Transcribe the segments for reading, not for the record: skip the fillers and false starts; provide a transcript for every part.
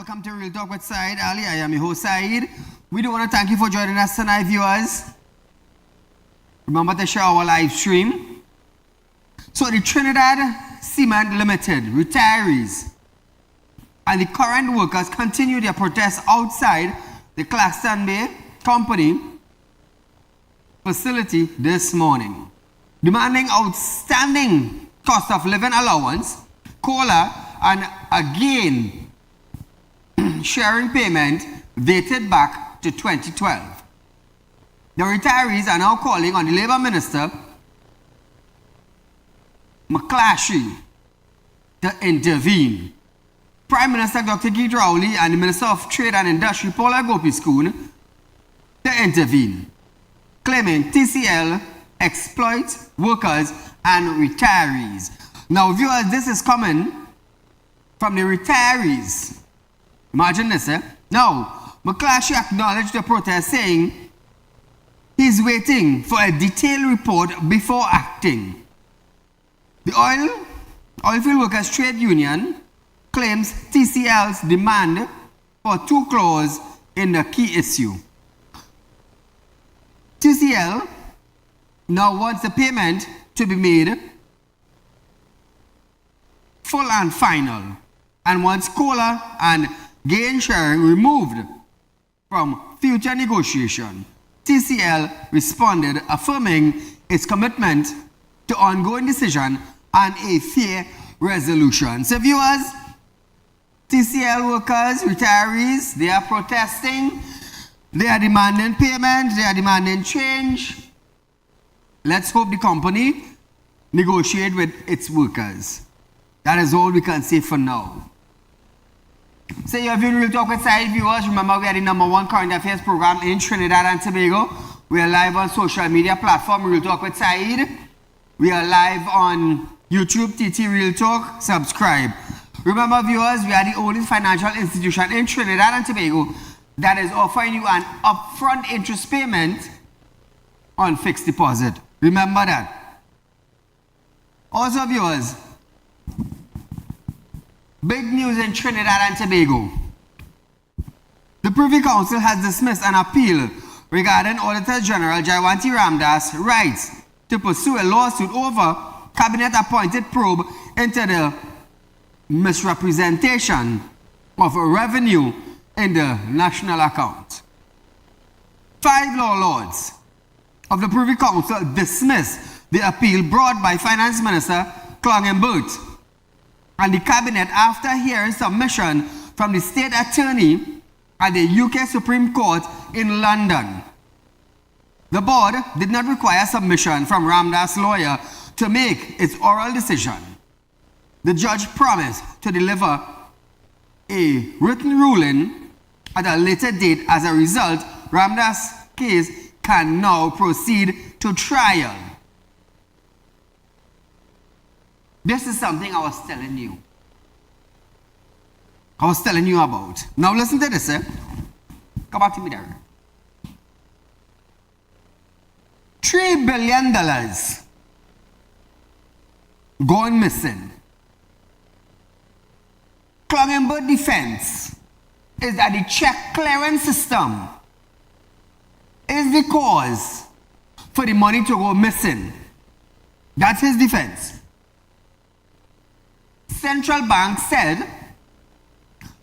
welcome to Real Talk with Saieed Ali. I am your host Saeed. We do want to thank you for joining us tonight, viewers. Remember to share our live stream. So the Trinidad Cement Limited retirees and the current workers continue their protests outside the Claxton Bay Company facility this morning, demanding outstanding cost of living allowance, COLA, and again sharing payment dated back to 2012. The retirees are now calling on the Labour Minister, McClatchy, to intervene. Prime Minister Dr. Saieed Ali and the Minister of Trade and Industry, Paula Gopiskun, to intervene, claiming TCL exploits workers and retirees. Now, viewers, this is coming from the retirees. Imagine this, eh? Now, McClatchy acknowledged the protest, saying he's waiting for a detailed report before acting. The Oilfield Workers Trade Union claims TCL's demand for two clauses in the key issue. TCL now wants the payment to be made full and final, and wants COLA and gain sharing removed from future negotiation. TCL responded, affirming its commitment to ongoing decision and a fair resolution. So viewers, TCL workers, retirees, they are protesting, they are demanding payment, they are demanding change. Let's hope the company negotiate with its workers. That is all we can say for now. So you have been Real Talk with Saeed, viewers. Remember, we are the #1 current affairs program in Trinidad and Tobago. We are live on social media platform Real Talk with Saeed. We are live on YouTube, TT Real Talk. Subscribe. Remember, viewers, we are the only financial institution in Trinidad and Tobago that is offering you an upfront interest payment on fixed deposit. Remember that. Also, viewers, big news in Trinidad and Tobago. The Privy Council has dismissed an appeal regarding Auditor General Jaywanti Ramdas' rights to pursue a lawsuit over cabinet-appointed probe into the misrepresentation of revenue in the national account. 5 law lords of the Privy Council dismissed the appeal brought by Finance Minister Clongenbert and the Cabinet after hearing submission from the State Attorney at the UK Supreme Court in London. The board did not require submission from Ramdas' lawyer to make its oral decision. The judge promised to deliver a written ruling at a later date. As a result, Ramdas' case can now proceed to trial. This is something I was telling you. About. Now listen to this, eh? Come back to me there. $3 billion gone missing. Clongenbert defense is that the check clearance system is the cause for the money to go missing. That's his defense. Central Bank said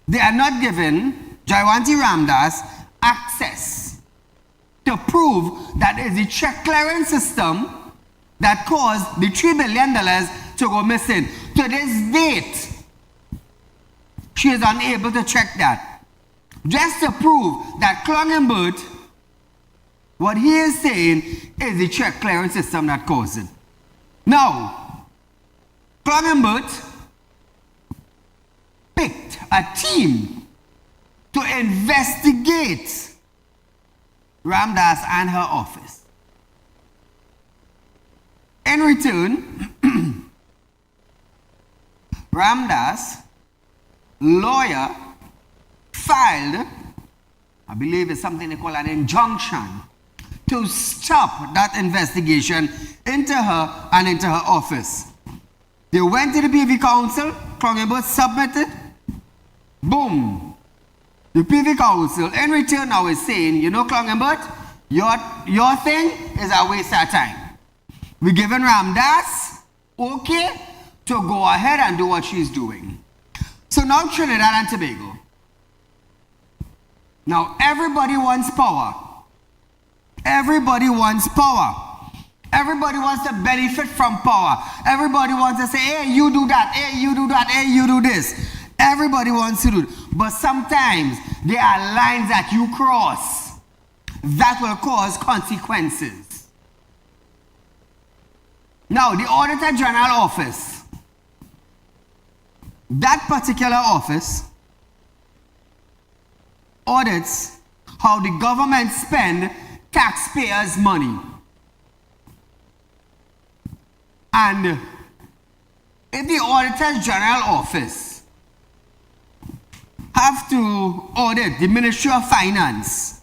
they are not giving Jaywanti Ramdas access to prove that it's the check clearance system that caused the $3 billion to go missing. To this date, she is unable to check that. Just to prove that Clongenbert, what he is saying is the check clearance system that caused it. Now, Clongenbert picked a team to investigate Ramdas and her office. In return, Ramdas' lawyer filed, I believe it's something they call an injunction, to stop that investigation into her and into her office. They went to the PV Council, Clongenbert submitted, boom, the PV Council in return now is saying, you know, Clongenbert, your thing is a waste of time. We're giving Ramdas okay to go ahead and do what she's doing. So now Trinidad and Tobago. Now everybody wants power. Everybody wants power. Everybody wants to benefit from power. Everybody wants to say, hey, you do that, hey, you do that, hey, you do this. Everybody wants to do it. But sometimes there are lines that you cross that will cause consequences. Now, the Auditor General office, that particular office audits how the government spend taxpayers' money. And if the Auditor General office have to audit the Ministry of Finance,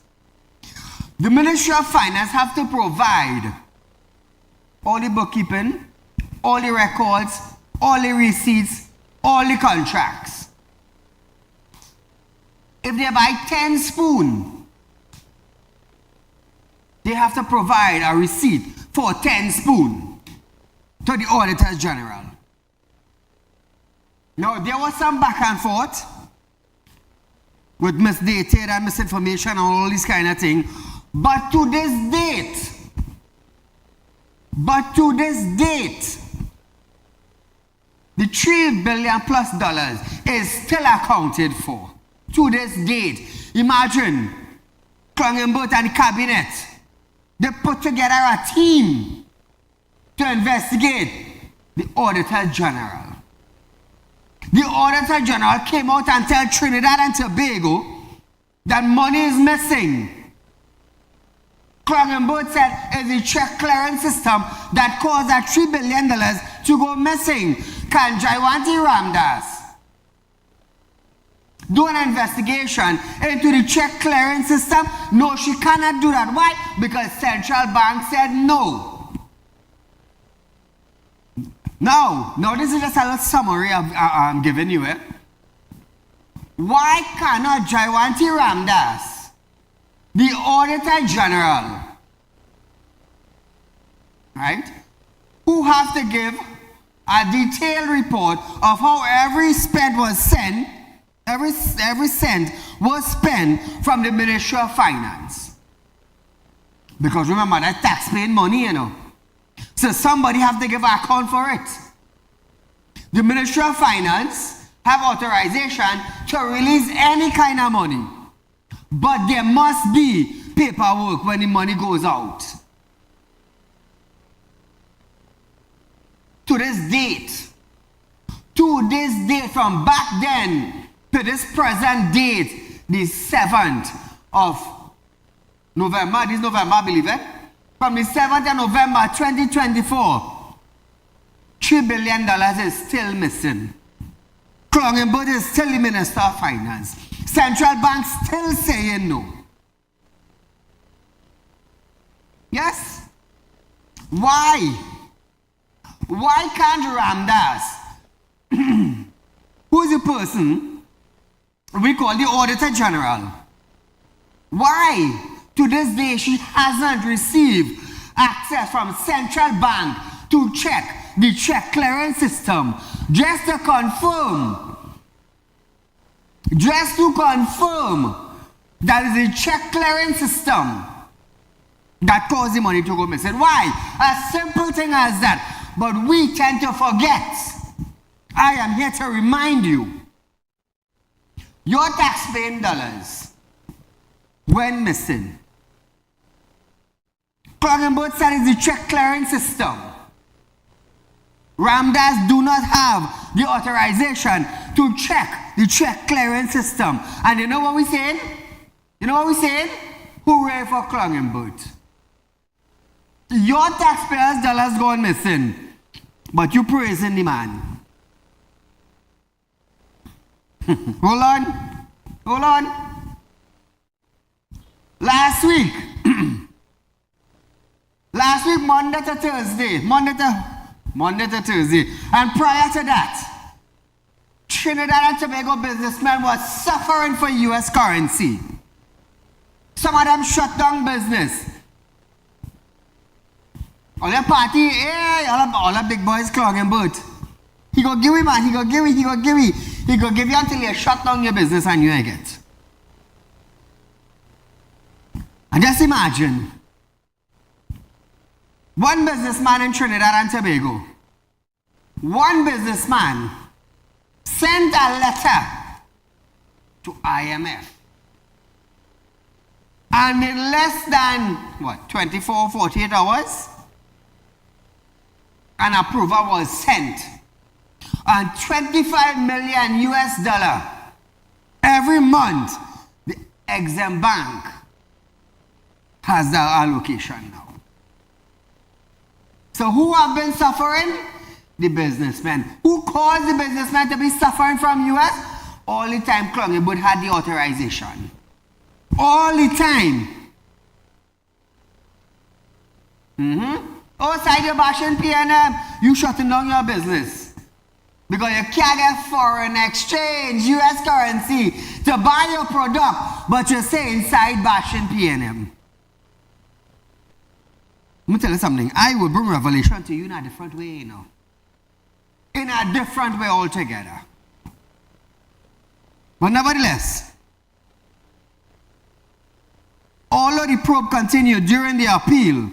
the Ministry of Finance have to provide all the bookkeeping, all the records, all the receipts, all the contracts. If they buy 10 spoons, they have to provide a receipt for 10 spoons to the Auditor General. Now, there was some back and forth with misdated and misinformation and all this kind of thing, but to this date, the $3 billion plus is still accounted for. To this date. Imagine, Clongenbert and the cabinet, they put together a team to investigate the Auditor General. The Auditor General came out and told Trinidad and Tobago that money is missing. Clongenbert said it's the check clearance system that caused that $3 billion to go missing. Can Jaiwanti Ramdas do an investigation into the check clearance system? No, she cannot do that. Why? Because Central Bank said no. Now this is just a little summary I'm giving you. Why cannot Jaiwanti Ramdas, the Auditor General, right, who have to give a detailed report of how every cent was spent from the Ministry of Finance? Because remember, that's taxpaying money, you know. So somebody have to give an account for it. The Ministry of Finance have authorization to release any kind of money. But there must be paperwork when the money goes out. To this date, from back then to this present date, the 7th of November, this November, I believe it, from the 7th of November 2024, $3 billion is still missing. Clongenbert is still the Minister of Finance. Central Bank still saying no. Yes? Why? Why can't Ramdas, who is the person we call the Auditor General, why to this day she hasn't received access from Central Bank to check the check clearance system just to confirm that is the check clearance system that caused the money to go missing? Why? A simple thing as that. But we tend to forget. I am here to remind you, your taxpaying dollars went missing. Clongenbert said it's the check clearance system. Ramdas do not have the authorization to check the check clearance system. And you know what we're saying? Hooray for Clongenbert. Your taxpayers' dollars gone missing, but you praising the man. Hold on. Last week, Monday to Thursday, and prior to that, Trinidad and Tobago businessmen were suffering for US currency. Some of them shut down business. All the party, hey, all the big boys clogging boat. He go give me, man, he go give me. He go give you until you shut down your business and you ain't get. And just imagine, one businessman in Trinidad and Tobago, one businessman sent a letter to IMF. And in less than, 24, 48 hours, an approval was sent. And 25 million US dollar every month, the Exim Bank has the allocation now. So who have been suffering? The businessmen. Who caused the businessmen to be suffering from US? All the time Clungywood had the authorization. All the time. Outside your bashing PNM, you shutting down your business. Because you can't get foreign exchange, US currency, to buy your product, but you say inside bashing PNM. Let me tell you something. I will bring revelation to you in a different way, you know. In a different way altogether. But nevertheless, although the probe continued during the appeal,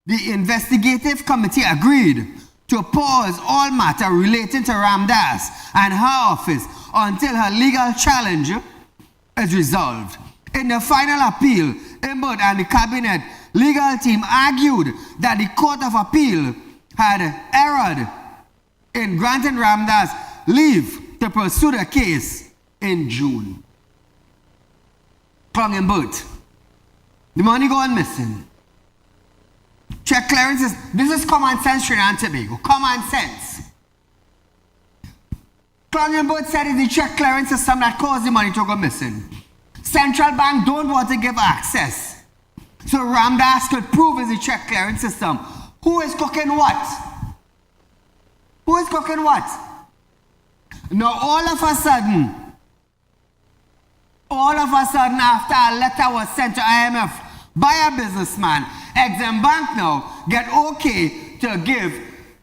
the investigative committee agreed to pause all matter relating to Ramdas and her office until her legal challenge is resolved. In the final appeal, Imbud and the cabinet legal team argued that the Court of Appeal had erred in granting Ramdas leave to pursue the case in June. Clungywood. The money gone missing. Check clearances. This is common sense, Trinidad and Tobago. Common sense. Clungywood said it's the check clearance system that caused the money to go missing. Central Bank don't want to give access. So Ramdas could prove it's the check clearance system. Who is cooking what? Who is cooking what? Now all of a sudden, after a letter was sent to IMF by a businessman, Exim Bank now get okay to give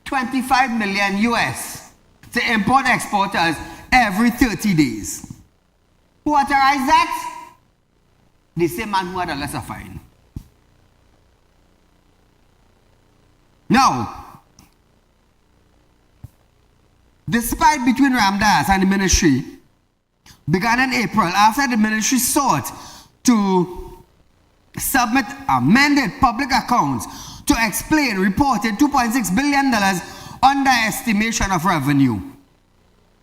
25 million US to import exporters every 30 days. Who authorized that? The same man who had a lesser fine. Now, despite between Ramdas and the ministry began in April after the ministry sought to submit amended public accounts to explain reported $2.6 billion underestimation of revenue.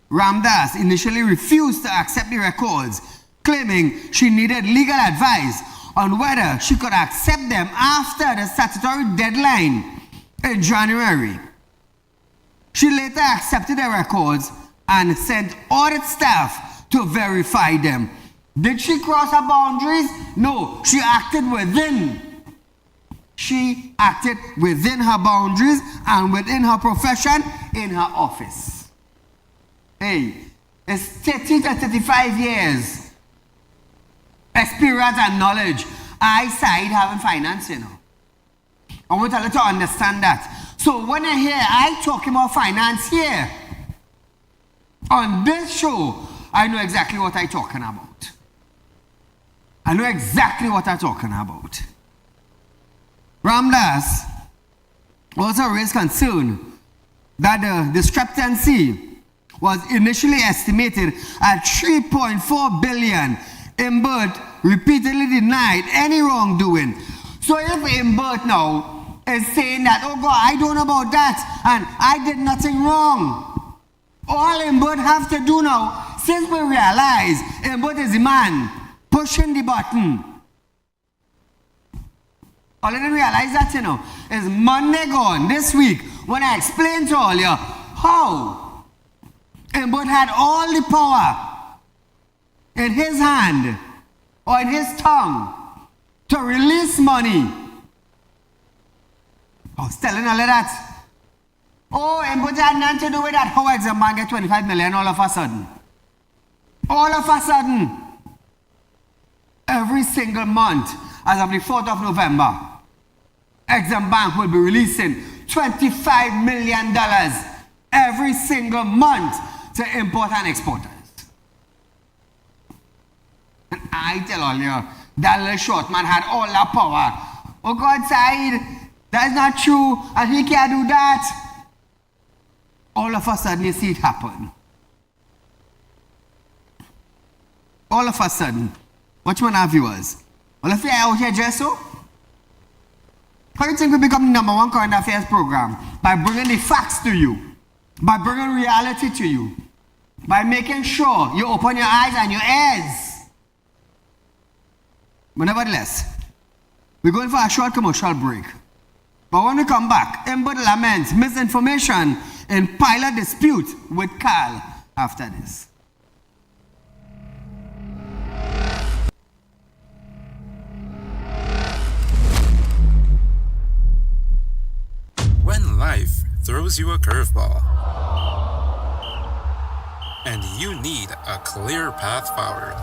Ramdas initially refused to accept the records, claiming she needed legal advice on whether she could accept them after the statutory deadline in January. She later accepted the records and sent audit staff to verify them. Did she cross her boundaries? No, she acted within. She acted within her boundaries and within her profession in her office. Hey, it's 30 to 35 years experience and knowledge. I side having finance, you know. I want you to understand that. So when I hear I talking about finance here, on this show, I know exactly what I'm talking about. I know exactly what I'm talking about. Ramdas also raised concern that the discrepancy was initially estimated at $3.4 billion. Imbert repeatedly denied any wrongdoing. So if Imbert now is saying that, oh God, I don't know about that and I did nothing wrong, all Imbert have to do now, since we realize Imbert is the man pushing the button. All I didn't realize that, you know, is Monday gone this week when I explained to all you how Imbert had all the power in his hand or in his tongue to release money. I was telling all of that. Oh, and but that had nothing to do with that. How exam man get 25 million all of a sudden? All of a sudden. Every single month, as of the 4th of November, Exim Bank will be releasing $25 million every single month to import and exporters. And I tell all you, that little short man had all that power. Oh God, Saeed, that's not true, and he can't do that. All of a sudden, you see it happen. All of a sudden. Watch one of our viewers. Well, if you're out here just so, how do you think we become the #1 current affairs program? By bringing the facts to you, by bringing reality to you, by making sure you open your eyes and your ears. But nevertheless, we're going for a short commercial break. But when we come back, Ember laments misinformation in pilot dispute with Carl after this. When life throws you a curveball and you need a clear path forward,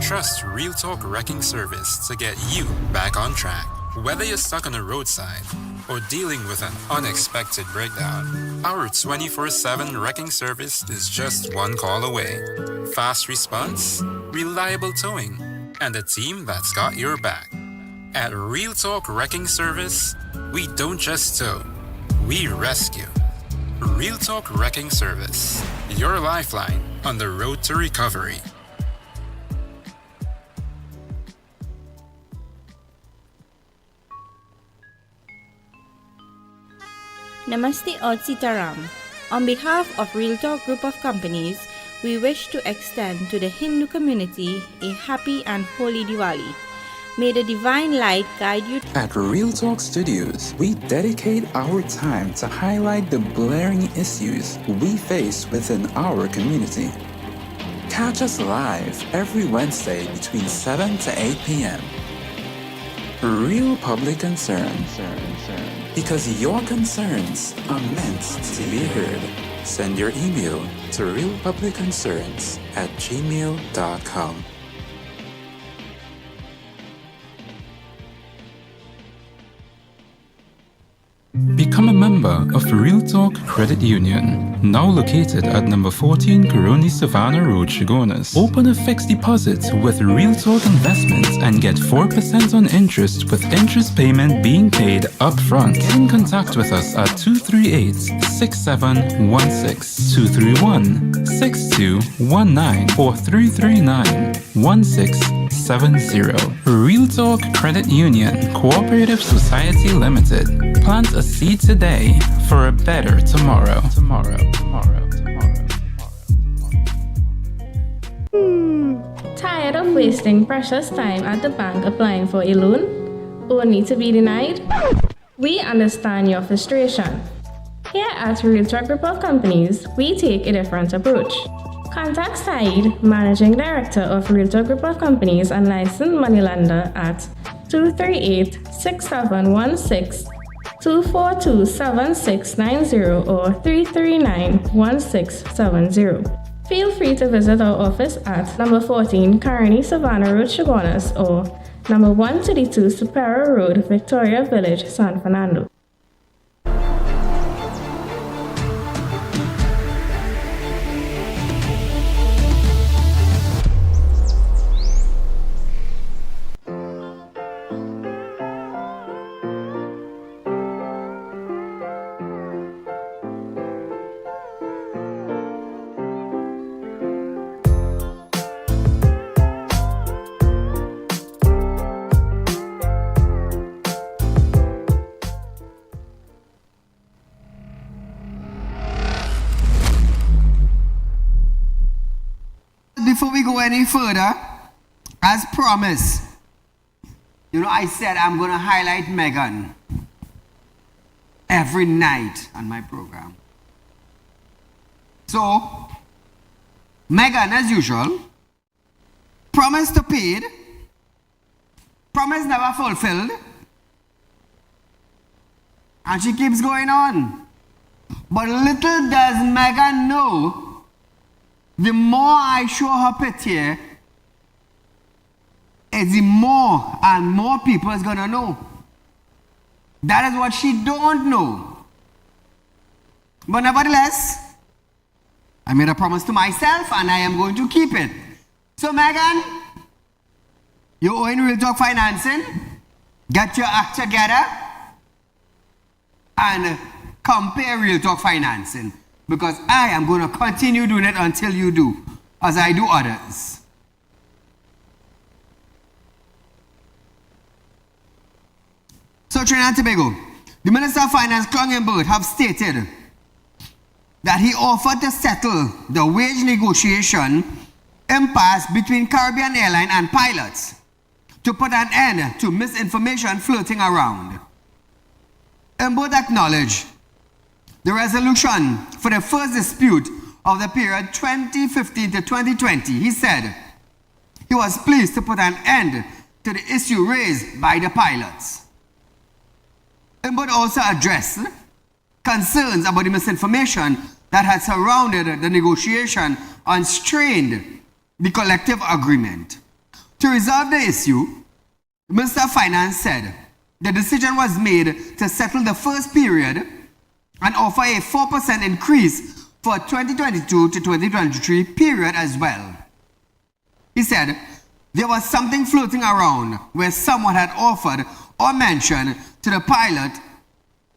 trust Real Talk Wrecking Service to get you back on track. Whether you're stuck on a roadside or dealing with an unexpected breakdown, our 24/7 wrecking service is just one call away. Fast response, reliable towing, and a team that's got your back. At Real Talk Wrecking Service, we don't just tow, we rescue. Real Talk Wrecking Service, your lifeline on the road to recovery. Namaste Aud Sitaram. On behalf of Real Talk Group of Companies, we wish to extend to the Hindu community a happy and holy Diwali. May the divine light guide you. At Real Talk Studios, we dedicate our time to highlight the glaring issues we face within our community. Catch us live every Wednesday between 7 to 8 p.m. Real Public Concern. Because your concerns are meant to be heard. Send your email to realpublicconcerns@gmail.com. Become a member of Real Talk Credit Union, now located at number 14 Coroni Savannah Road, Chagonas. Open a fixed deposit with Real Talk Investments and get 4% on interest with interest payment being paid up front. Get in contact with us at 238-6716, 231-6219 or 339-1670. Real Talk Credit Union Cooperative Society Limited. Plant a seed today for a better tomorrow. Tired of wasting precious time at the bank applying for a loan, only to be denied? We understand your frustration. Here at Real Talk Group of Companies, we take a different approach. Contact Saeed, Managing Director of Real Talk Group of Companies and licensed moneylender at 238-6716, 242-7690 or 339-1670. Feel free to visit our office at number 14 Coroni Savannah Road, Chagonas or number 132 Superior Road, Victoria Village, San Fernando. Before we go any further, as promised, I said I'm going to highlight Megan every night on my program. So, Megan, as usual, promise to paid, promise never fulfilled, and she keeps going on. But little does Megan know, the more I show her pity, is the more and more people is gonna know. That is what she don't know. But nevertheless, I made a promise to myself and I am going to keep it. So Megan, you owe in Real Talk Financing, get your act together and compare Real Talk Financing, because I am going to continue doing it until you do, as I do others. So Trinidad and Tobago, the Minister of Finance, Klongenberg, have stated that he offered to settle the wage negotiation impasse between Caribbean Airlines and pilots to put an end to misinformation floating around. Both acknowledged the resolution for the first dispute of the period 2015 to 2020. He said he was pleased to put an end to the issue raised by the pilots. Both also addressed concerns about the misinformation that had surrounded the negotiation and strained the collective agreement. To resolve the issue, the Minister of Finance said the decision was made to settle the first period and offer a 4% increase for 2022 to 2023 period as well. He said there was something floating around where someone had offered or mentioned to the pilot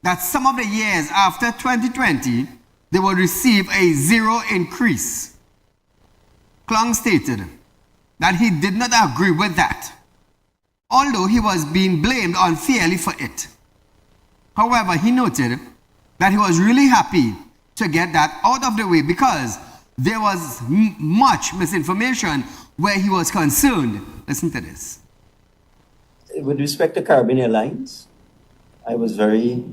that some of the years after 2020 they would receive a zero increase. Klong stated that he did not agree with that, although he was being blamed unfairly for it. However, he noted that he was really happy to get that out of the way because there was much misinformation where he was concerned. Listen to this. With respect to Caribbean Airlines, I was very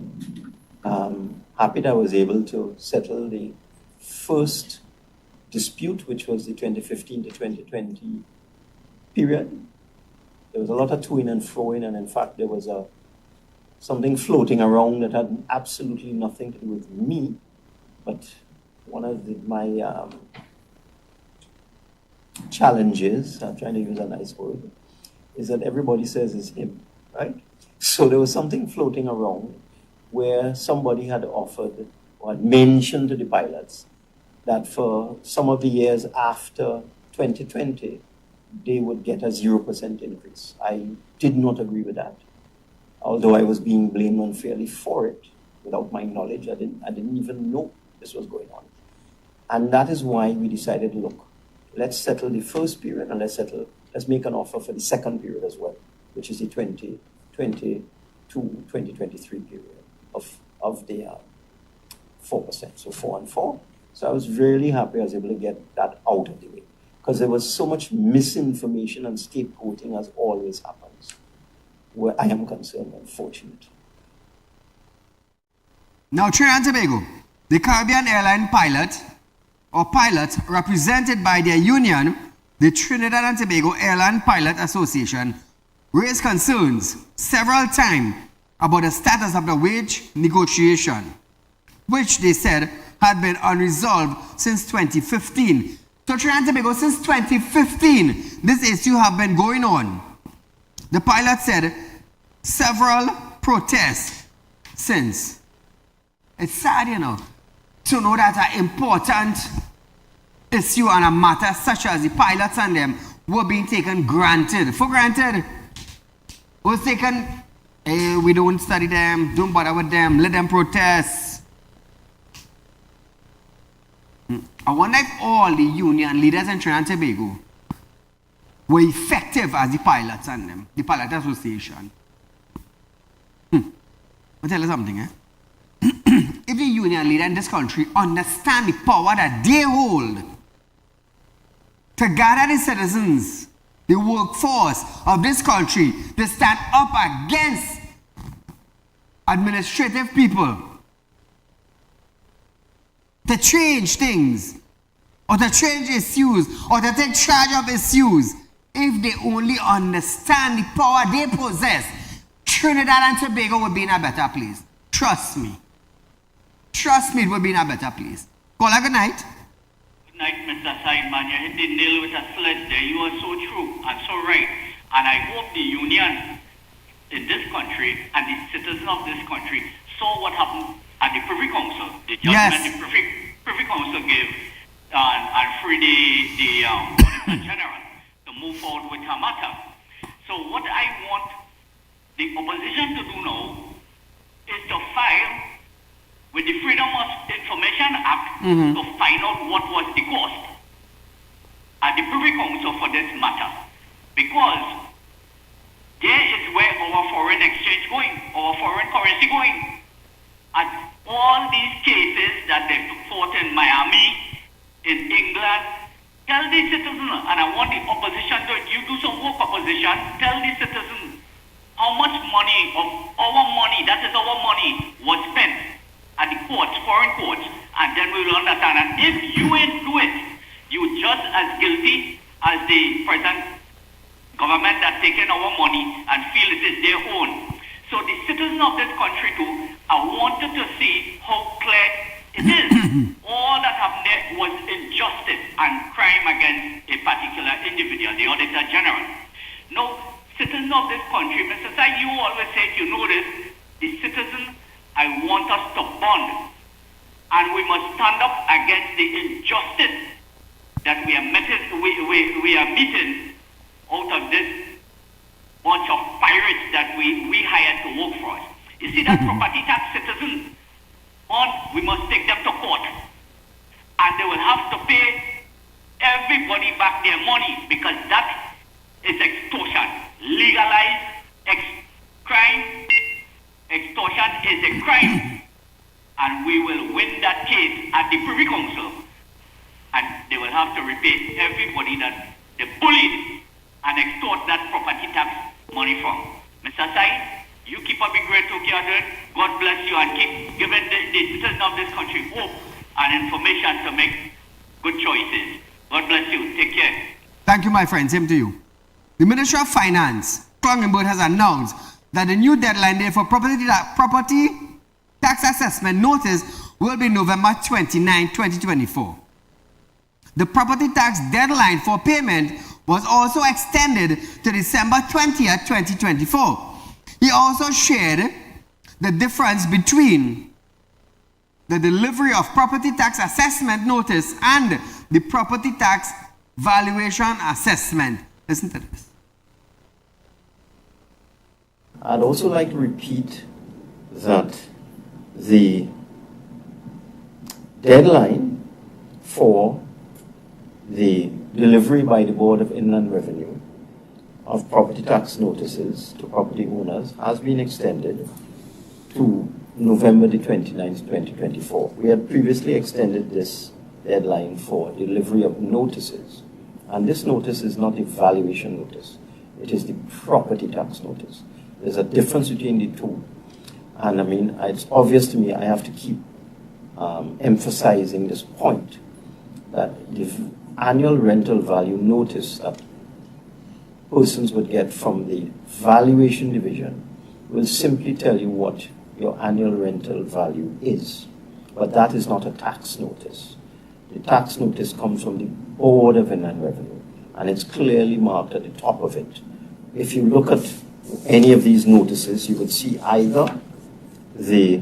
happy that I was able to settle the first dispute, which was the 2015 to 2020 period. There was a lot of to-in and fro-in, and in fact, there was something floating around that had absolutely nothing to do with me, but one of my challenges, I'm trying to use a nice word, is that everybody says it's him, right? So there was something floating around where somebody had offered or had mentioned to the pilots that for some of the years after 2020, they would get a 0% increase. I did not agree with that. Although I was being blamed unfairly for it, without my knowledge, I didn't even know this was going on. And that is why we decided, look, let's settle the first period and let's make an offer for the second period as well, which is the 2020 to 2023 period of the 4%, so 4 and 4. So I was really happy I was able to get that out of the way, because there was so much misinformation and scapegoating, as always happens, where I am concerned, unfortunately. Now, Trinidad and Tobago, the Caribbean Airline pilots represented by their union, the Trinidad and Tobago Airline Pilot Association, raised concerns several times about the status of the wage negotiation, which they said had been unresolved since 2015. So Trinidad and Tobago, since 2015, this issue have been going on. The pilot said several protests since. It's sad, you know, to know that an important issue and a matter such as the pilots and them were being taken for granted. Was taken, hey, we don't study them, don't bother with them, let them protest. I wonder if all the union leaders in Trinidad and Tobago were effective as the pilots and them, the Pilot Association. I'll tell you something, eh? If the union leader in this country understand the power that they hold to gather the citizens, the workforce of this country, to stand up against administrative people, to change things, or to change issues, or to take charge of issues, if they only understand the power they possess, Trinidad and Tobago would be in a better place. Trust me. trust me, it will be in a better place. Call a good night. Good night, Mr. Sideman. You hit the nail with a sledge there. You are so true and so right. And I hope the union in this country and the citizens of this country saw what happened at the Privy Council. The judgment the Privy Council gave and free the Auditor General to move forward with her matter. So what I want the opposition to do now is to file with the Freedom of Information Act to find out what was the cost at the Privy Council for this matter. Because there is where our foreign exchange going, our foreign currency going. At all these cases that they fought in Miami, in England, tell the citizens, and I want the opposition to, you do some work opposition, tell the citizens how much money of our money, that is our money, was spent at the courts, foreign courts, and then we will understand. And if you ain't do it, you just as guilty as the present government that's taken our money and feel it is their own. So the citizens of this country too, I wanted to see how clear it is. All that happened there was injustice and crime against a particular individual, the Auditor General. Now, citizens of this country, Mr. Sai, you always say, you know this, the citizens, I want us to bond. And we must stand up against the injustice that we are meeting out of this bunch of pirates that we hired to work for us. You see that property tax citizens, we must take them to court. And they will have to pay everybody back their money because that is extortion. Legalized crime. Extortion is a crime. And we will win that case at the Privy Council. And they will have to repay everybody that they bullied and extort that property tax money from. Mr. Sai, you keep up the great work you're doing. God bless you and keep giving the citizens of this country hope and information to make good choices. God bless you. Take care. Thank you, my friend. Same to you. The Ministry of Finance, Krongenberg, has announced that the new deadline date for property tax assessment notice will be November 29, 2024. The property tax deadline for payment was also extended to December 20th, 2024. He also shared the difference between the delivery of property tax assessment notice and the property tax valuation assessment. Listen to this. I'd also like to repeat that the deadline for the delivery by the Board of Inland Revenue of property tax notices to property owners has been extended to November the 29th, 2024. We had previously extended this deadline for delivery of notices, and this notice is not a valuation notice. It is the property tax notice. There's a difference between the two. And I mean, it's obvious to me, I have to keep emphasizing this point, that the annual rental value notice that persons would get from the valuation division will simply tell you what your annual rental value is. But that is not a tax notice. The tax notice comes from the Board of Inland Revenue, and it's clearly marked at the top of it. If you look at any of these notices, you would see either the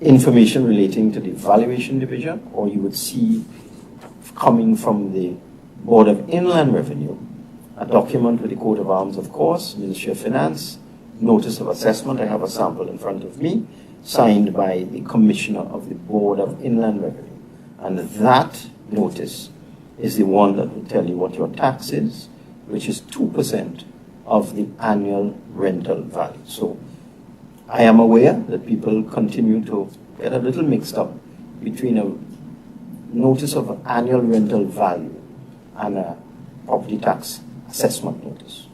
information relating to the valuation division, or you would see coming from the Board of Inland Revenue a document with the coat of arms, of course, Ministry of Finance, notice of assessment. I have a sample in front of me, signed by the Commissioner of the Board of Inland Revenue. And that notice is the one that will tell you what your tax is, which is 2% of the annual rental value. So I am aware that people continue to get a little mixed up between a notice of annual rental value and a property tax assessment notice.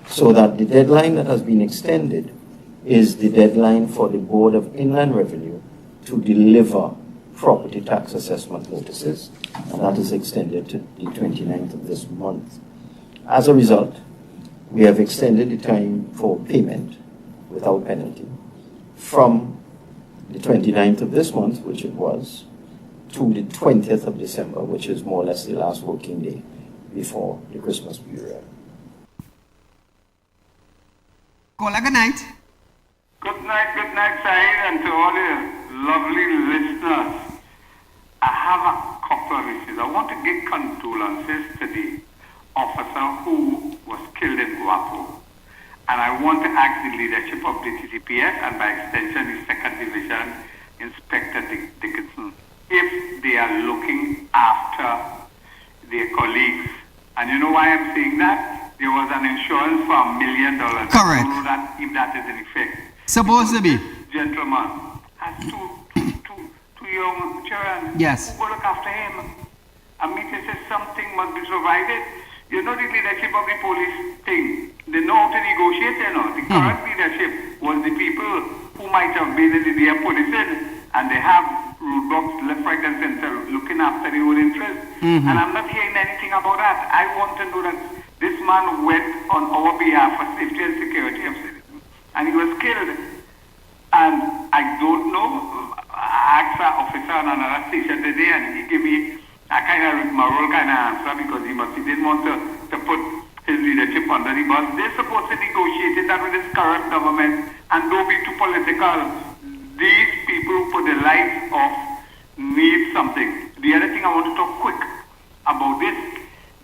So that the deadline that has been extended is the deadline for the Board of Inland Revenue to deliver property tax assessment notices, and that is extended to the 29th of this month. As a result, we have extended the time for payment without penalty from the 29th of this month, which it was, to the 20th of December, which is more or less the last working day before the Christmas period. Caller, good night. Good night, Saeed, and to all your lovely listeners. I have a couple of issues. I want to give condolences to the officer who was killed in Guapo. And I want to ask the leadership of the TCPS and by extension the 2nd Division Inspector Dickinson if they are looking after their colleagues. And you know why I'm saying that? There was an insurance for $1 million. Correct. I don't know that if that is in effect. Supposed to be. This gentleman has two young children. Yes. Who go look after him. I mean, he says something must be provided. You know the leadership of the police thing. They know how to negotiate, you know. The current leadership was the people who might have been in the air policing, and they have roadblocks left, right, and center looking after their own interests. And I'm not hearing anything about that. I want to know that this man went on our behalf for safety and security of citizens, and he was killed. And I don't know. I asked our officer on another station today, and he gave me a kind of rigmarole kind of answer because he didn't want to put his leadership under the bus. They're supposed to negotiate it that with this current government and don't be too political. These people who put their lives off need something. The other thing I want to talk quick about this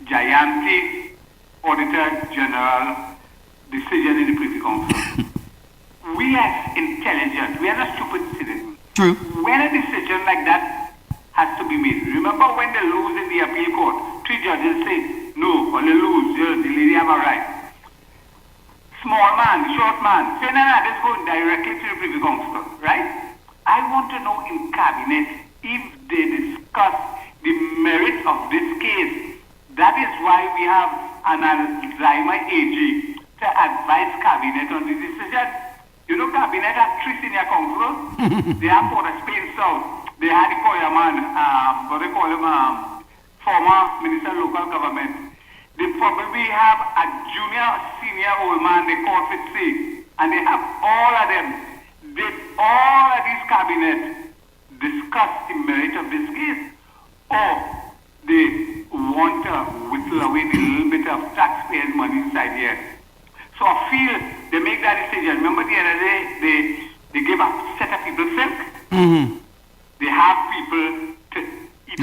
gigantic Auditor General decision in the Privy Council. We as intelligent, we are not stupid citizens. True. When a decision like that has to be made, remember when they lose in the appeal court, 3 judges say, no, or they lose, the lady have a right. Small man, short man, say, no, this going directly to the Privy Council, right? I want to know in cabinet if they discuss the merits of this case. That is why we have an Alzheimer AG to advise cabinet on the decision. You know, cabinet has 3 senior councils. They have Port of Spain South. They had the Koyaman, what they call him, former Minister of Local Government. They probably have a junior, senior old man they call Fitzy. And they have all of them. Did all of these cabinet discuss the merit of this case? Or they want to whittle away the little bit of taxpayers' money inside here? So I feel they make that decision. Remember the other day, they gave a set of people silk? They have people to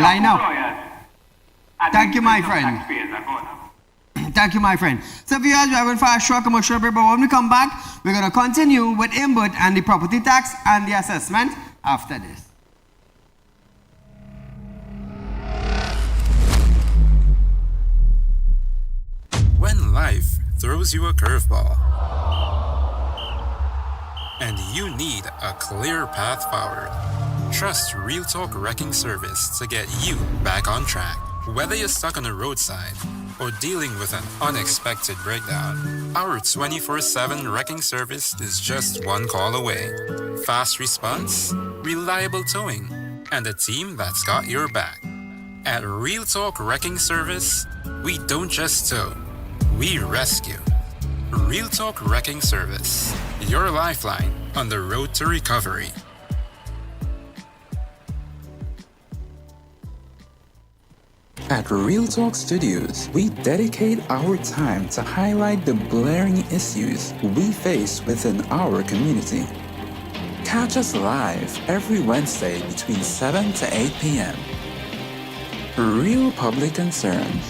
line up. Lawyers. Thank you, my friend. Thank you, my friend. So viewers, we have a fast short commercial break, but when we come back, we're going to continue with input and the property tax and the assessment after this. When life throws you a curveball and you need a clear path forward, trust Real Talk Wrecking Service to get you back on track. Whether you're stuck on the roadside or dealing with an unexpected breakdown, our 24/7 wrecking service is just one call away. Fast response, reliable towing, and a team that's got your back. At Real Talk Wrecking Service, we don't just tow, we rescue. Real Talk Wrecking Service, your lifeline on the road to recovery. At Real Talk Studios, we dedicate our time to highlight the blaring issues we face within our community. Catch us live every Wednesday between 7 to 8 p.m. Real Public Concern.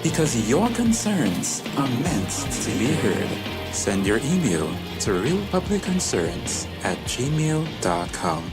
Because your concerns are meant to be heard. Send your email to realpublicconcerns@gmail.com.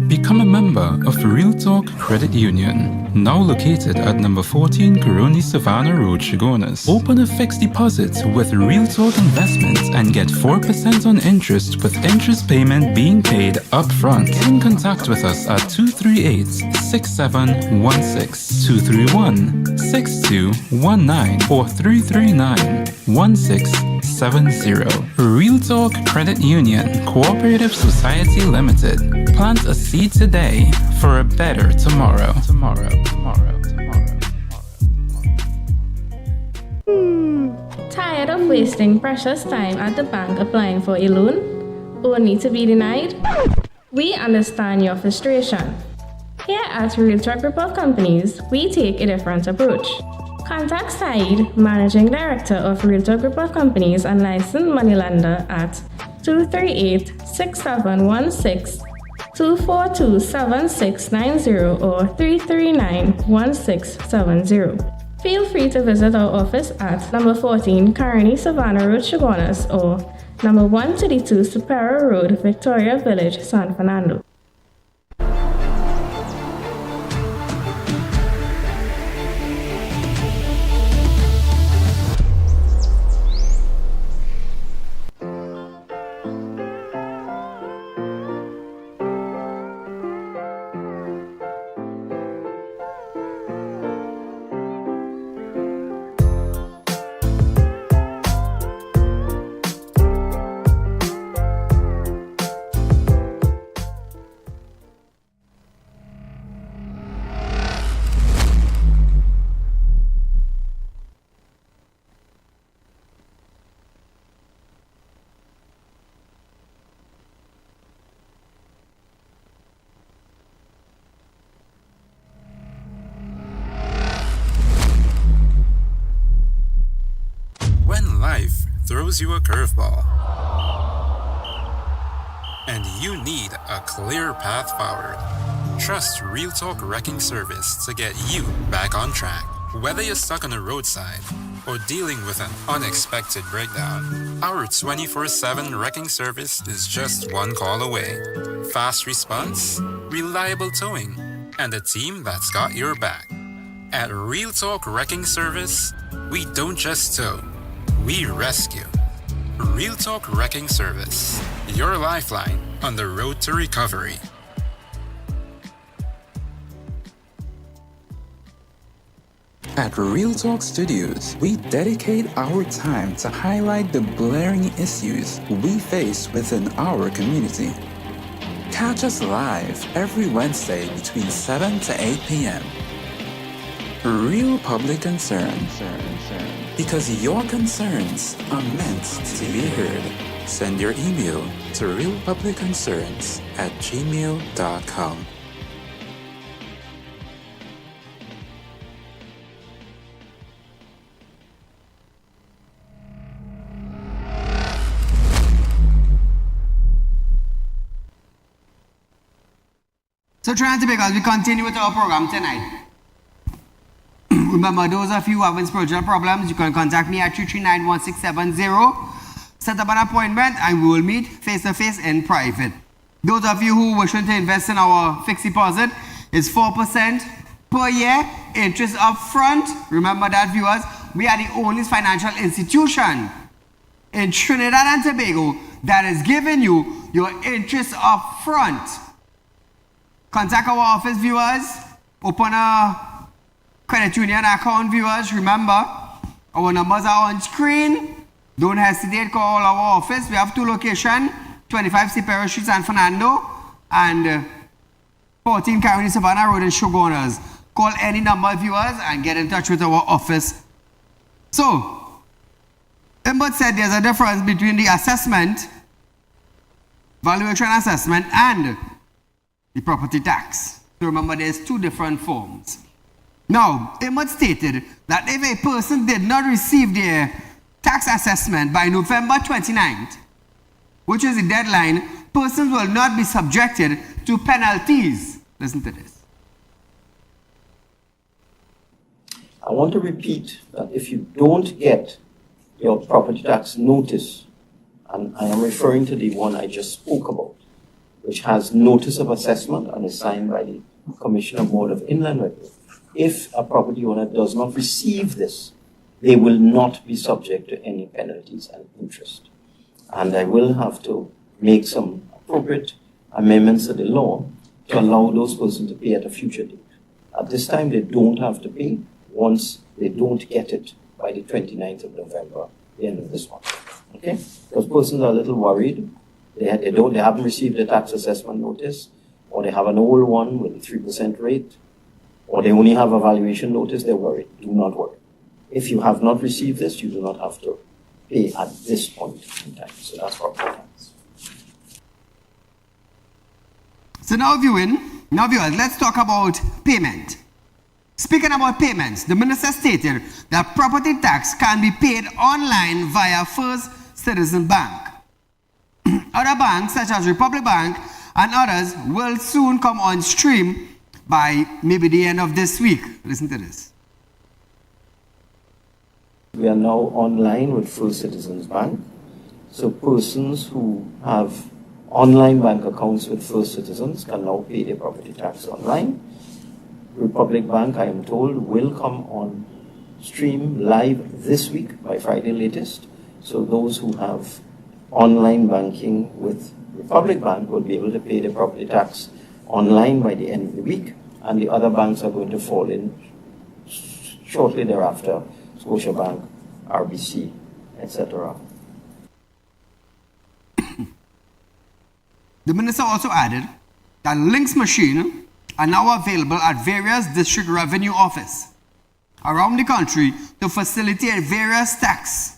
Become a member of Real Talk Credit Union, now located at number 14 Coroni Savannah Road, Chagonas. Open a fixed deposit with Real Talk Investments and get 4% on interest with interest payment being paid up front. Get in contact with us at 238-6716, 231-6219 or 339-1670. Real Talk Credit Union Cooperative Society Limited. Plant a seed today for a better tomorrow. Tired of wasting precious time at the bank applying for a loan, only to be denied? We understand your frustration. Here at Realtor Group of Companies, we take a different approach. Contact Saieed, Managing Director of Realtor Group of Companies and licensed moneylender at 238-6716, 242-7690 or 339-1670. Feel free to visit our office at number 14 Caroni Savannah Road, Chaguanas, or number 132 Superior Road, Victoria Village, San Fernando. When life throws you a curveball and you need a clear path forward, trust Real Talk Wrecking Service to get you back on track. Whether you're stuck on the roadside or dealing with an unexpected breakdown, our 24/7 wrecking service is just one call away. Fast response, reliable towing, and a team that's got your back. At Real Talk Wrecking Service, we don't just tow, we rescue. Real Talk Wrecking Service, your lifeline on the road to recovery. At Real Talk Studios, we dedicate our time to highlight the blaring issues we face within our community. Catch us live every Wednesday between 7 to 8 p.m. Real Public Concern. Because your concerns are meant to be heard. Send your email to realpublicconcerns@gmail.com. So Trinity Bakers, we continue with our program tonight. Remember, those of you who have spiritual problems, you can contact me at 339-1670. Set up an appointment and we will meet face-to-face in private. Those of you who wish to invest in our fixed deposit, is 4% per year, interest up front. Remember that, viewers, we are the only financial institution in Trinidad and Tobago that is giving you your interest up front. Contact our office, viewers. Open a credit union account, viewers. Remember, our numbers are on screen. Don't hesitate, call our office. We have two locations, 25 Superior Street, San Fernando, and 14 Caroni Savannah Road in Chaguanas. Call any number, viewers, and get in touch with our office. So, Imbert said there's a difference between the assessment, valuation assessment, and the property tax. So remember, there's two different forms. Now, Imbert stated that if a person did not receive their tax assessment by November 29th, which is the deadline, persons will not be subjected to penalties. Listen to this. I want to repeat that if you don't get your property tax notice, and I am referring to the one I just spoke about, which has notice of assessment and is signed by the Commissioner Board of Inland Revenue. If a property owner does not receive this, they will not be subject to any penalties and interest. And I will have to make some appropriate amendments to the law to allow those persons to pay at a future date. At this time, they don't have to pay once they don't get it by the 29th of November, the end of this month. Okay? Because persons are a little worried. They haven't received a tax assessment notice, or they have an old one with a 3% rate, or they only have a valuation notice. They're worried. Do not worry. If you have not received this, you do not have to pay at this point in time. So that's property tax. So now viewers, let's talk about payment. Speaking about payments, the minister stated that property tax can be paid online via First Citizen Bank. Other banks such as Republic Bank and others will soon come on stream by maybe the end of this week. Listen to this. We are now online with First Citizens Bank. So persons who have online bank accounts with First Citizens can now pay their property tax online. Republic Bank, I am told, will come on stream live this week by Friday latest. So those who have online banking with Republic Bank will be able to pay their property tax online by the end of the week, and the other banks are going to fall in shortly thereafter, Scotiabank, RBC, etc. The minister also added that links machines are now available at various district revenue offices around the country to facilitate various tax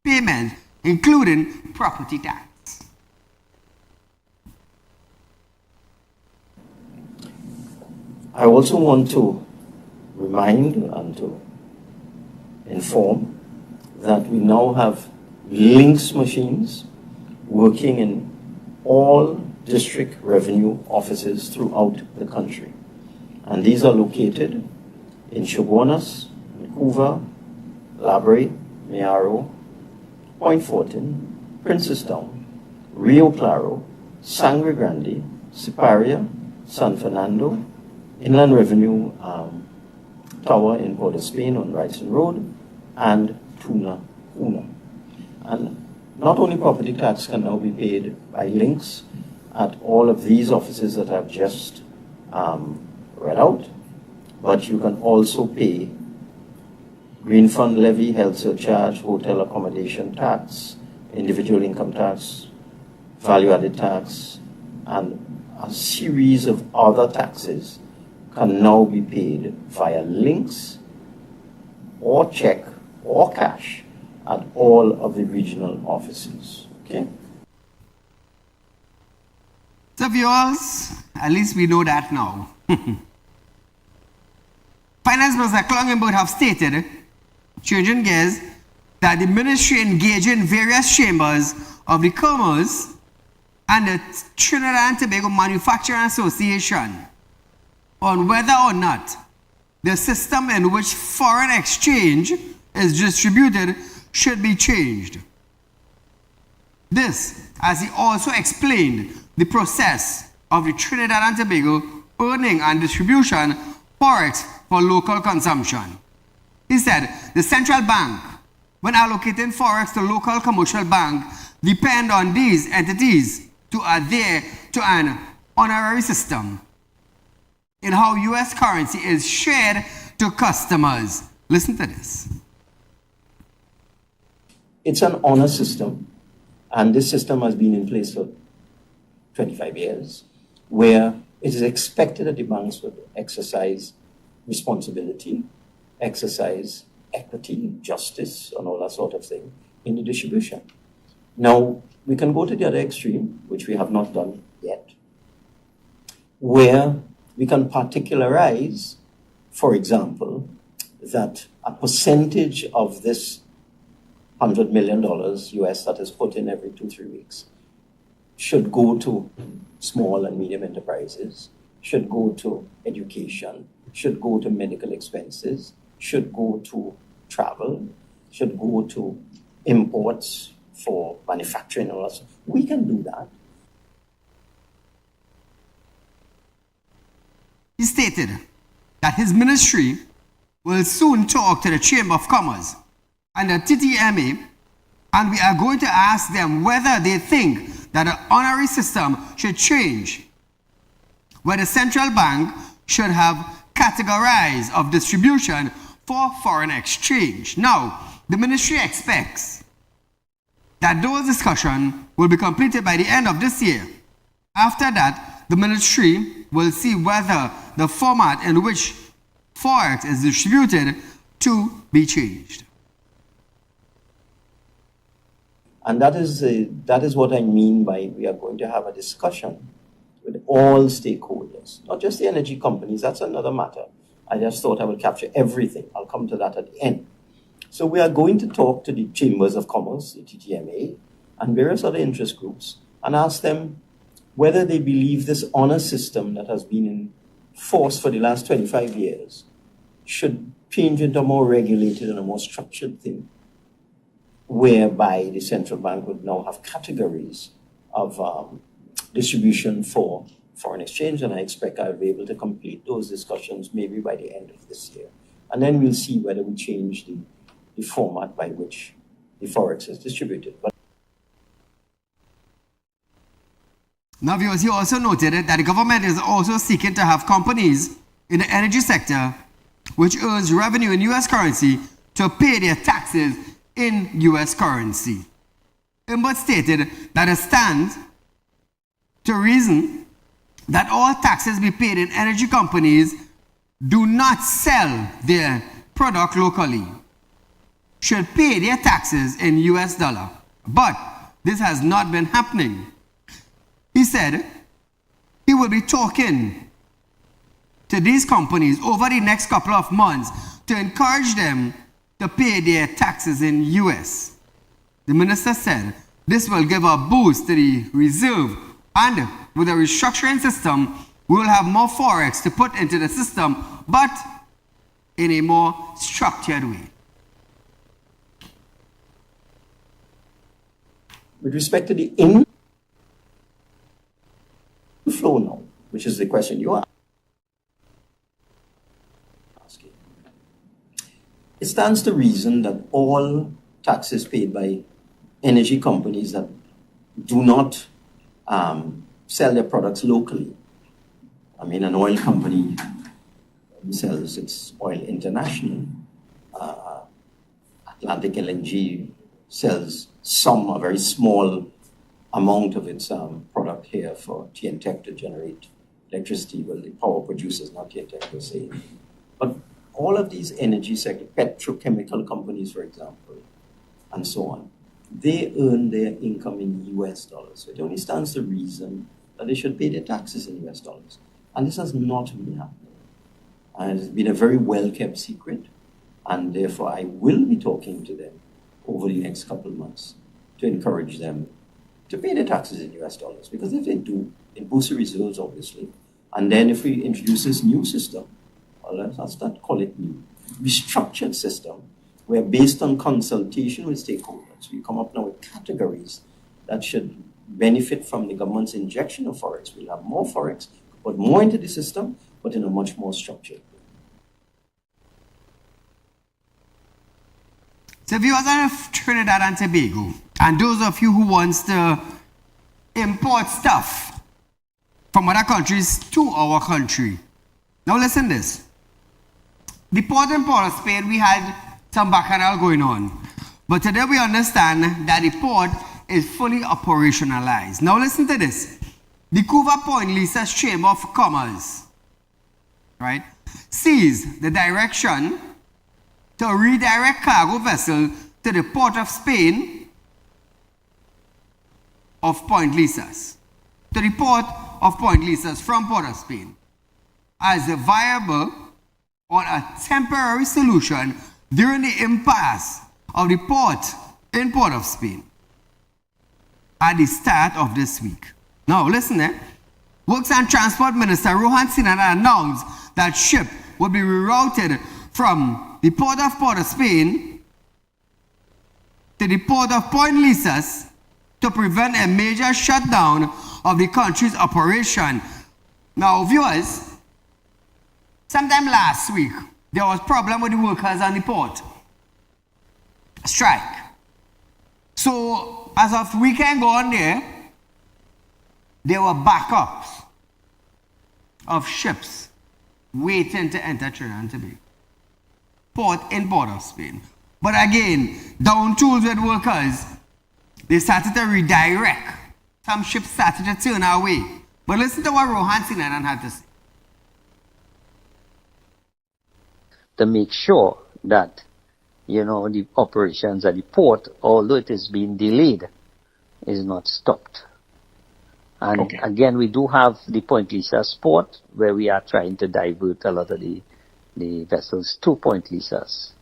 payments, including property tax. I also want to remind and to inform that we now have links machines working in all district revenue offices throughout the country. And these are located in Shogunas, Vancouver, Labray, Mayaro, Point Fortin, Princestown, Rio Claro, Sangre Grande, Siparia, San Fernando, Inland Revenue Tower in Port of Spain on Wrightson Road, and Tuna Una. And not only property tax can now be paid by links at all of these offices that I've just read out, but you can also pay Green Fund levy, health surcharge, hotel accommodation tax, individual income tax, value-added tax, and a series of other taxes can now be paid via links or check or cash at all of the regional offices. Okay? So viewers, at least we know that now. Finance Minister Klongenberg have stated, changing gears, that the ministry engaged in various chambers of the commerce and the Trinidad and Tobago Manufacturing Association on whether or not the system in which foreign exchange is distributed should be changed. This, as he also explained the process of the Trinidad and Tobago earning and distribution forex for local consumption. He said the central bank, when allocating forex to local commercial bank, depend on these entities to adhere to an honorary system in how U.S. currency is shared to customers. Listen to this. It's an honor system, and this system has been in place for 25 years, where it is expected that the banks would exercise responsibility, exercise equity, justice, and all that sort of thing in the distribution. Now, we can go to the other extreme, which we have not done yet, where we can particularize, for example, that a percentage of this $100 million US that is put in every 2-3 weeks should go to small and medium enterprises, should go to education, should go to medical expenses, should go to travel, should go to imports for manufacturing and all that. We can do that. He stated that his ministry will soon talk to the Chamber of Commerce and the TTMA, and we are going to ask them whether they think that the honorary system should change, where the central bank should have categorized of distribution for foreign exchange. Now, the ministry expects that those discussions will be completed by the end of this year. After that, the ministry will see whether the format in which forex is distributed to be changed. And that is what I mean by we are going to have a discussion with all stakeholders, not just the energy companies. That's another matter. I just thought I would capture everything. I'll come to that at the end. So we are going to talk to the Chambers of Commerce, the TTMA, and various other interest groups and ask them whether they believe this honor system that has been in force for the last 25 years should change into a more regulated and a more structured thing, whereby the central bank would now have categories of distribution for foreign exchange, and I expect I'll be able to complete those discussions maybe by the end of this year. And then we'll see whether we change the format by which the forex is distributed. But now, viewers, he also noted that the government is also seeking to have companies in the energy sector which earns revenue in U.S. currency to pay their taxes in U.S. currency. Imbert stated that it stands to reason that all taxes be paid in energy companies do not sell their product locally should pay their taxes in US dollar. But this has not been happening. He said he will be talking to these companies over the next couple of months to encourage them to pay their taxes in US. The minister said this will give a boost to the reserve, and with a restructuring system, we will have more forex to put into the system, but in a more structured way. with respect to the inflow now, which is the question you are asking, it stands to reason that all taxes paid by energy companies that do not sell their products locally. I mean, an oil company sells its oil internationally. Atlantic LNG sells a very small amount of its product here for TNTech to generate electricity. Well, the power producers, not TNTech per se. But all of these energy sector, petrochemical companies, for example, and so on, they earn their income in US dollars. So it only stands to reason that they should pay their taxes in US dollars. And this has not been happening. And it's been a very well-kept secret. And therefore, I will be talking to them over the next couple of months to encourage them to pay their taxes in US dollars. Because if they do, it boosts the reserves, obviously. And then if we introduce this new system, well, let's not call it new, restructured system, where based on consultation with stakeholders, we come up now with categories that should benefit from the government's injection of forex. We'll have more forex, put more into the system, but in a much more structured way. So viewers of Trinidad and Tobago, and those of you who wants to import stuff from other countries to our country. Now listen this. The port in Port of Spain, we had some bacchanal going on. But today we understand that the port is fully operationalized. Now listen to this. The Couva Point Lisa's Chamber of Commerce, right, sees the direction to redirect cargo vessel to the Port of Spain of Point Lisas, to the Port of Point Lisas from Port of Spain, as a viable or a temporary solution during the impasse of the port in Port of Spain at the start of this week. Now listen, Works and Transport Minister Rohan Sinan announced that ship will be rerouted from the Port of Spain to the Port of Point Lisas to prevent a major shutdown of the country's operation. Now viewers, sometime last week, there was problem with the workers on the port. Strike. So, as of weekend gone there were backups of ships waiting to enter Trinidad and Tobago. Port of Spain. But again, down tools with workers, they started to redirect. Some ships started to turn away. But listen to what Rohan Sinan had to say. To make sure that, the operations at the port, although it is being delayed, is not stopped. And again, we do have the Point Lisa sport where we are trying to divert a lot of the vessels to Point Lisas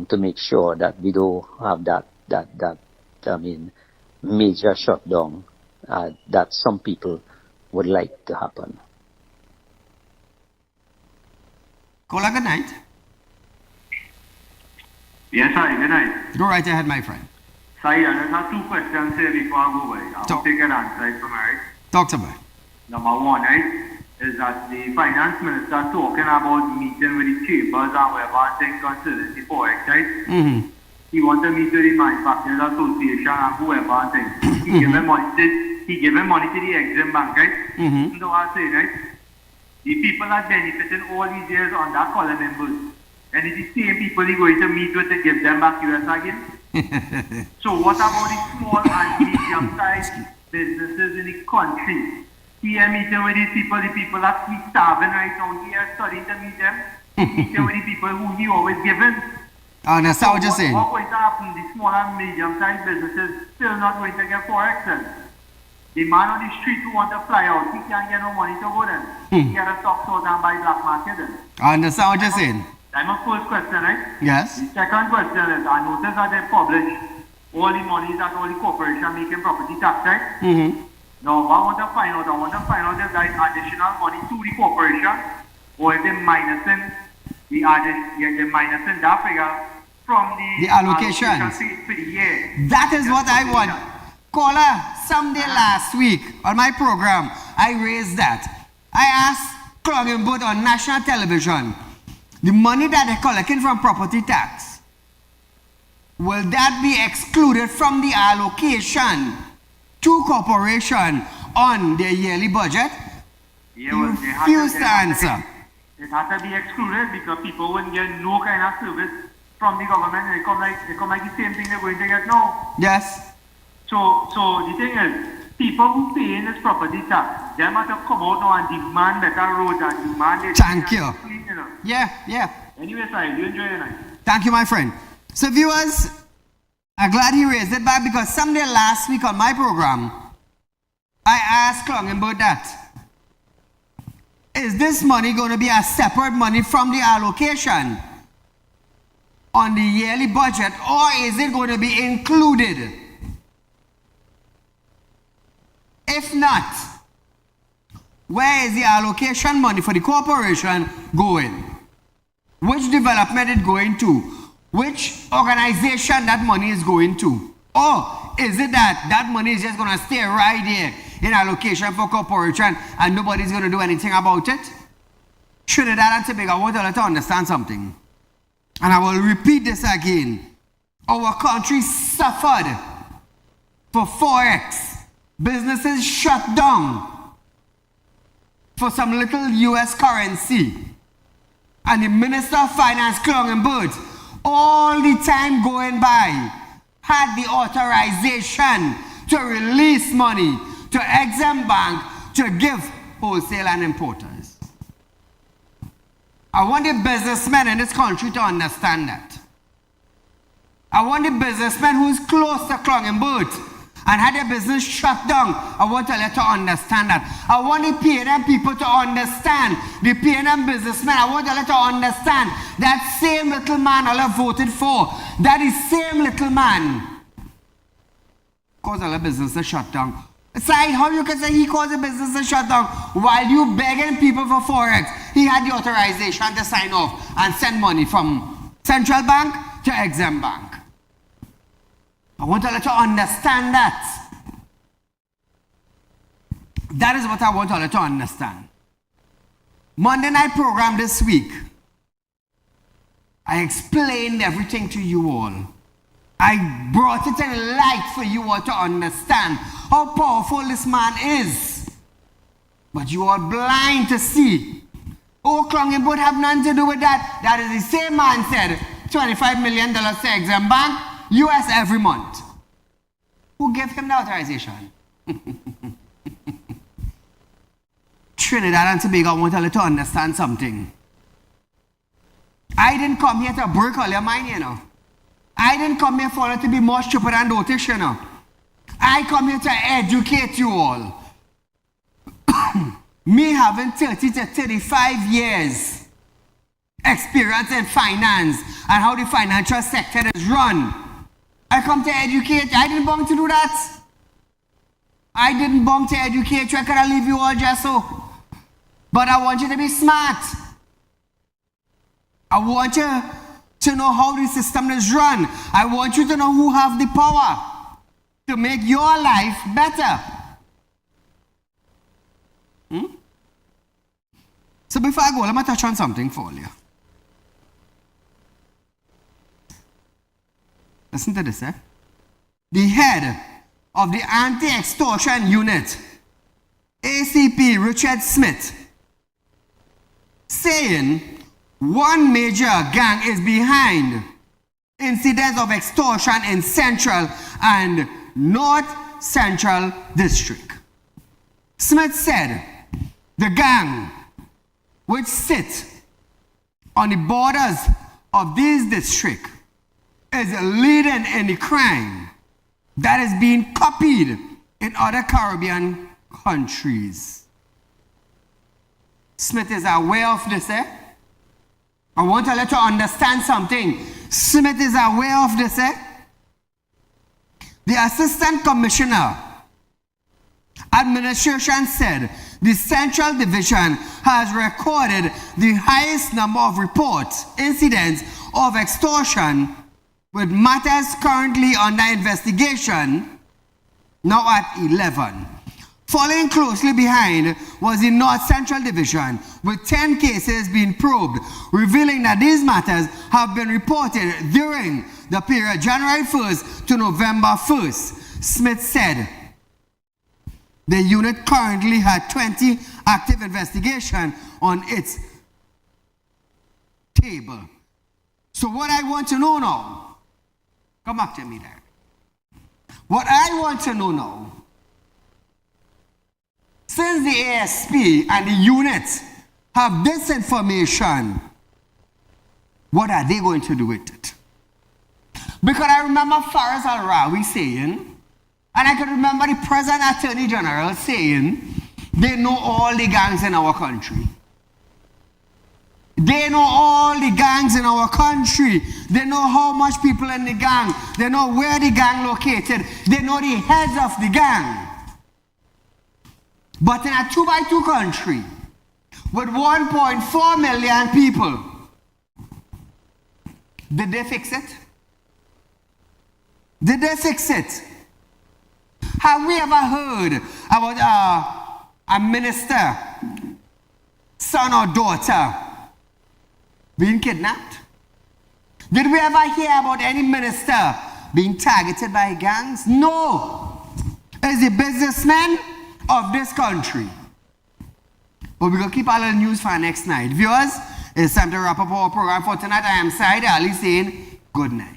to make sure that we don't have that major shutdown that some people would like to happen. Kola, good night. Yes, hi, good night. Go right ahead, my friend. Saieed, I just have two questions here before I go away. I'll take an answer from Eric. Talk to me. Number one, right, is that the finance minister talking about meeting with the chambers and whatever thing concerning the forex, right? Mm-hmm. He wants to meet with the manufacturers association and whoever and thing. He gave him money to the Exim Bank, right? Mm-hmm. You know what I'm saying, right? The people are benefiting all these years on that column members. And it's the same people he's going to meet with to give them back US again. So what about the small and medium-sized businesses in the country? He is meeting with these people, the people that he's starving right now. He is studying to meet them. Meeting with the people who he always given. I understand what you're saying. What's going to happen? The small and medium-sized businesses still not going to get forex. The man on the street who wants to fly out, he can't get no money to go then. He got to stop sold and buy black market then. I understand what you're saying. That's my first question, right? Yes. The second question is, I noticed that they publish all the money that all the corporation making property tax, right? Mm-hmm. Now, I want to find out if there is additional money to the corporation, or if they're minusing that figure from the allocation for the year. That is what I want. Caller, someday last week on my program, I raised that. I asked Clogging on national television, the money that they're collecting from property tax, will that be excluded from the allocation to corporation on their yearly budget? Yeah, you refuse to answer. It has to be excluded because people wouldn't get no kind of service from the government. They come like the same thing they're going to get now. Yes. So the thing is, people who pay in this property tax, they have to come out now and demand better roads and demand it. Thank you. Clean, you know. Yeah. Anyway, Saieed, you enjoy your night. Thank you, my friend. So viewers, I'm glad he raised it back because someday last week on my program, I asked Clongenberg that. Is this money going to be a separate money from the allocation on the yearly budget, or is it going to be included? If not, where is the allocation money for the corporation going? Which development it going to? Which organization that money is going to? Or is it that money is just going to stay right there in allocation for corporation and nobody's going to do anything about it? Trinidad and Tobago, I want you to understand something. And I will repeat this again. Our country suffered for Forex. Businesses shut down for some little US currency. And the Minister of Finance, Clongenberg, all the time going by, had the authorization to release money to Exim Bank to give wholesale and importers. I want the businessmen in this country to understand that. I want the businessmen who's close to Clongenberg and had their business shut down, I want to let you understand that. I want the PNM people to understand, the PNM businessmen, I want to let you understand that same little man I voted for, that is same little man caused all the business to shut down. Saieed, how you can say he caused the business to shut down while you begging people for Forex? He had the authorization to sign off and send money from Central Bank to Exim Bank. I want to let you understand that. That is what I want to let you understand. Monday night program this week, I explained everything to you all. I brought it in light for you all to understand how powerful this man is. But you are blind to see. Oh, Clongenberg have nothing to do with that. That is the same man said, $25 million to Exim Bank, US every month. Who gave him the authorization? Trinidad and Tobago, I want you to understand something. I didn't come here to break all your mind, you know. I didn't come here for you to be more stupid and dotish, you know. I come here to educate you all. Me having 30 to 35 years experience in finance and how the financial sector is run. I come to educate you. I didn't born to do that. I didn't born to educate you. I could have leave you all just so. But I want you to be smart. I want you to know how the system is run. I want you to know who have the power to make your life better. So before I go, let me touch on something for you. Listen to this, The head of the Anti-extortion Unit, ACP Richard Smith, saying one major gang is behind incidents of extortion in Central and North Central District. Smith said the gang, which sit on the borders of these districts, is leading in the crime that is being copied in other Caribbean countries. Smith is aware of this, I want to let you understand something. Smith is aware of this, The Assistant Commissioner Administration said the Central Division has recorded the highest number of reports, incidents of extortion, with matters currently under investigation, now at 11. Following closely behind was the North Central Division, with 10 cases being probed, revealing that these matters have been reported during the period January 1st to November 1st. Smith said the unit currently had 20 active investigations on its table. So what I want to know now, come back to me there. What I want to know now, since the ASP and the unit have this information, what are they going to do with it? Because I remember Faraz Al-Rawi saying, and I can remember the present Attorney General saying, they know all the gangs in our country. They know all the gangs in our country. They know how much people in the gang. They know where the gang located. They know the heads of the gang. But in a 2x2 country, with 1.4 million people, did they fix it? Did they fix it? Have we ever heard about a minister, son or daughter, being kidnapped? Did we ever hear about any minister being targeted by gangs? No. It's the businessmen of this country. But we're going to keep all the news for next night. Viewers, it's time to wrap up our program for tonight. I am Saieed Ali saying good night.